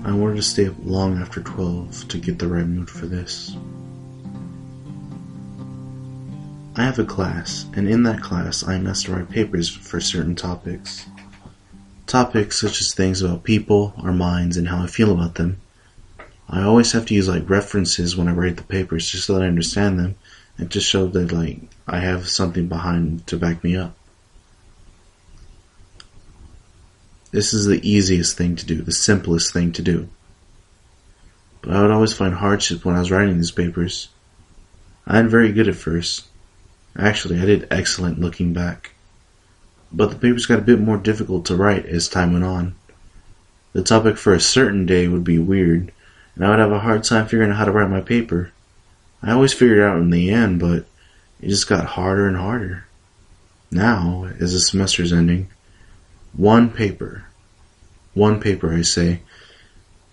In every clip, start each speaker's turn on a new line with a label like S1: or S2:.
S1: I wanted to stay up long after 12 to get the right mood for this. I have a class, and in that class I must to write papers for certain topics. Topics such as things about people, our minds, and how I feel about them. I always have to use references when I write the papers just so that I understand them and to show that I have something behind to back me up. This is the easiest thing to do, the simplest thing to do. But I would always find hardship when I was writing these papers. I ain't very good at first. Actually, I did excellent looking back. But the papers got a bit more difficult to write as time went on. The topic for a certain day would be weird, and I would have a hard time figuring out how to write my paper. I always figured it out in the end, but it just got harder and harder. Now, as the semester's ending, one paper I say,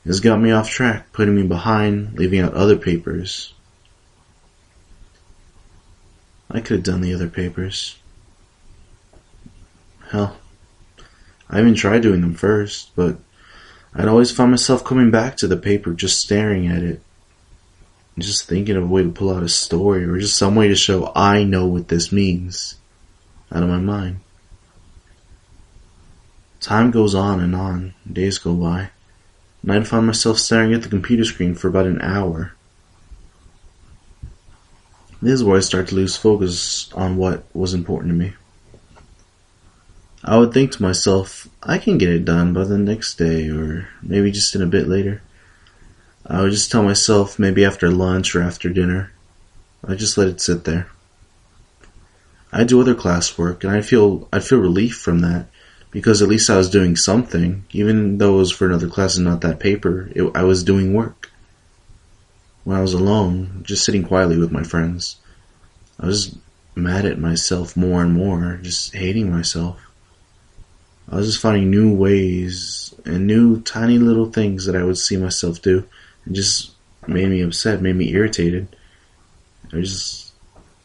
S1: has got me off track, putting me behind, leaving out other papers. I could have done the other papers. Hell, I even tried doing them first, but I'd always find myself coming back to the paper, just staring at it, just thinking of a way to pull out a story, or just some way to show I know what this means, out of my mind. Time goes on, days go by, and I'd find myself staring at the computer screen for about an hour. This is where I start to lose focus on what was important to me. I would think to myself, I can get it done by the next day, or maybe just in a bit later. I would just tell myself maybe after lunch or after dinner. I'd just let it sit there. I'd do other classwork, and I'd feel relief from that, because at least I was doing something, even though it was for another class and not that paper. I was doing work. When I was alone, just sitting quietly with my friends, I was mad at myself more and more, just hating myself. I was just finding new ways and new tiny little things that I would see myself do, and just made me upset, made me irritated. I just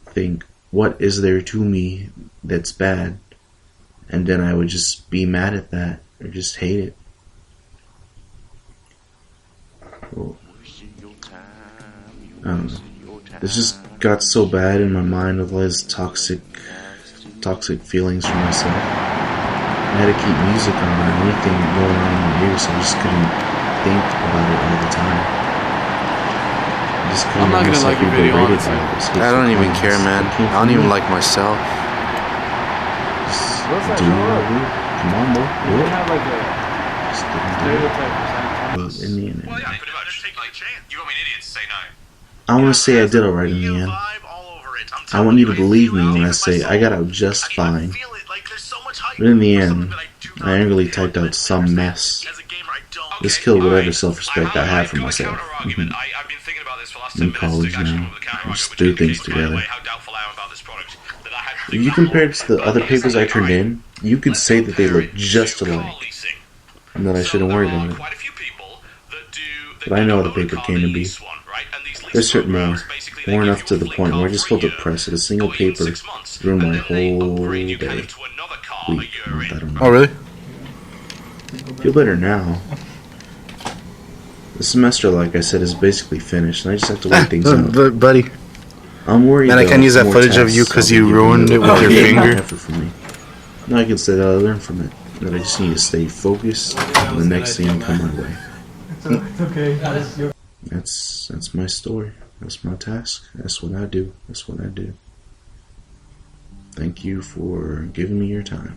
S1: think, what is there to me that's bad? And then I would just be mad at that, or just hate it. Well, I don't know. This just got so bad in my mind with all these toxic feelings for myself. I had to keep music on or anything going on in my ears, so I just couldn't think about it all the time.
S2: I'm not gonna like your video, honestly.
S3: I don't even care, man. I don't even like myself.
S1: Come on, bro.
S2: You have a stereotype percentage.
S1: In the end,
S4: Well, yeah, pretty much. Take my chance. You want me an idiot to say no?
S1: I want to say I did alright in the end. I want you to believe me when I say I got out just fine. But in the end, I angrily typed out some mess. This killed whatever self-respect I had for myself. In college now, I just threw things together. If you compare it to the other papers I turned in, you could say that they look just alike, and that I shouldn't worry about it. But I know how the paper came to be. There's certain more enough to the point where I just felt depressed that a single paper ruined my whole day. Week, month, I don't know.
S3: Oh, really?
S1: I feel better now. The semester, like I said, is basically finished, and I just have to wait things out.
S3: But, buddy,
S1: I'm worried.
S3: man, I can't use that footage of you because you ruined it with your finger.
S1: For me. Now I can say that I learned from it. That I just need to stay focused on the next thing to come my way.
S2: It's okay.
S1: That's my story. That's my task. That's what I do. Thank you for giving me your time.